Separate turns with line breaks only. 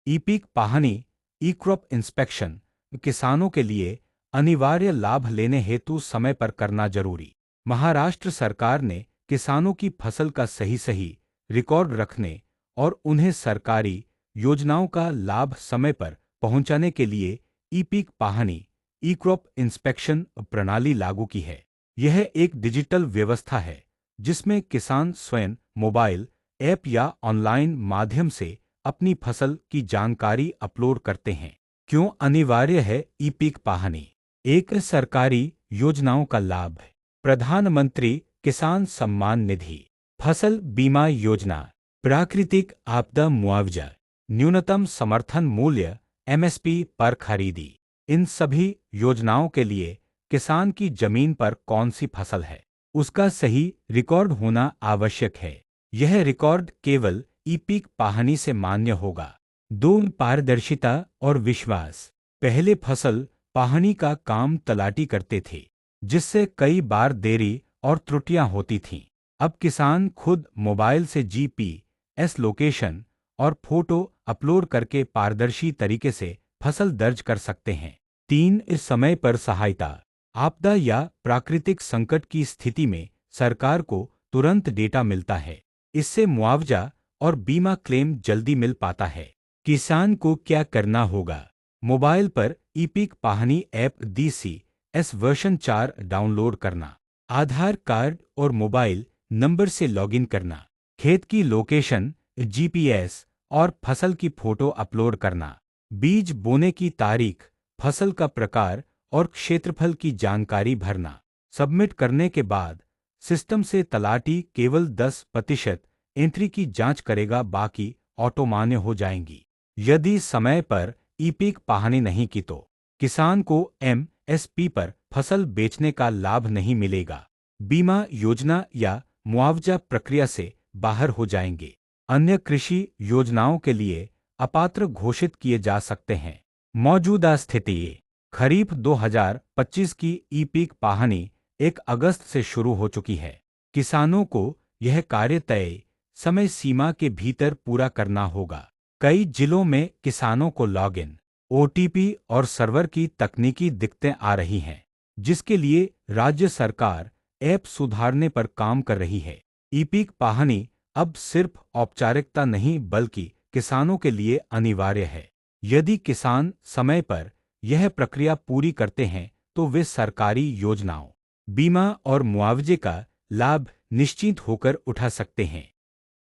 ई-पीक पाहनी ई crop inspection किसानों के लिए अनिवार्य लाभ लेने हेतु समय पर करना जरूरी। महाराष्ट्र सरकार ने किसानों की फसल का सही रिकॉर्ड रखने और उन्हें सरकारी योजनाओं का लाभ समय पर पहुंचाने के लिए ई-पीक पाहनी ई क्रॉप इंस्पेक्शन प्रणाली लागू की है। यह एक डिजिटल व्यवस्था है जिसमें किसान स्वयं मोबाइल ऐप या ऑनलाइन माध्यम से अपनी फसल की जानकारी अपलोड करते हैं। क्यों अनिवार्य है ई-पीक पाहनी? एक सरकारी योजनाओं का लाभ है। प्रधानमंत्री किसान सम्मान निधि, फसल बीमा योजना, प्राकृतिक आपदा मुआवजा, न्यूनतम समर्थन मूल्य एमएसपी पर खरीदी। इन सभी योजनाओं के लिए किसान की जमीन पर कौन सी फसल है, उसका सही रिकॉर्ड होना आवश्यक है। यह रिकॉर्ड केवल ई-पीक पाहनी से मान्य होगा। 2. पारदर्शिता और विश्वास। पहले फसल पाहनी का काम तलाटी करते थे, जिससे कई बार देरी और त्रुटियां होती थीं। अब किसान खुद मोबाइल से जीपीएस लोकेशन और फोटो अपलोड करके पारदर्शी तरीके से फसल दर्ज कर सकते हैं। 3. इस समय पर सहायता। आपदा या प्राकृतिक संकट की स्थिति में सरकार को तुरंत डेटा मिलता है। इससे मुआवजा और बीमा क्लेम जल्दी मिल पाता है। किसान को क्या करना होगा? मोबाइल पर ई-पीक पाहनी ऐप DCS वर्जन 4 डाउनलोड करना, आधार कार्ड और मोबाइल नंबर से लॉगिन करना, खेत की लोकेशन जीपीएस और फसल की फोटो अपलोड करना, बीज बोने की तारीख, फसल का प्रकार और क्षेत्रफल की जानकारी भरना। सबमिट करने के बाद सिस्टम से तलाटी केवल 10% एंट्री की जांच करेगा, बाकी ऑटो मान्य हो जाएंगी। यदि समय पर ई-पीक पाहनी नहीं की तो किसान को एमएसपी पर फसल बेचने का लाभ नहीं मिलेगा, बीमा योजना या मुआवजा प्रक्रिया से बाहर हो जाएंगे। अन्य कृषि योजनाओं के लिए अपात्र घोषित किए जा सकते हैं। मौजूदा स्थिति। खरीफ 2025 की ई-पीक पाहनी 1 अगस्त से शुरू हो चुकी है। किसानों को यह कार्य तय समय सीमा के भीतर पूरा करना होगा। कई जिलों में किसानों को लॉगिन, ओटीपी और सर्वर की तकनीकी दिक्कतें आ रही हैं, जिसके लिए राज्य सरकार ऐप सुधारने पर काम कर रही है। ई-पीक पाहनी अब सिर्फ औपचारिकता नहीं बल्कि किसानों के लिए अनिवार्य है। यदि किसान समय पर यह प्रक्रिया पूरी करते हैं तो वे सरकारी योजनाओं, बीमा और मुआवजे का लाभ निश्चित होकर उठा सकते हैं।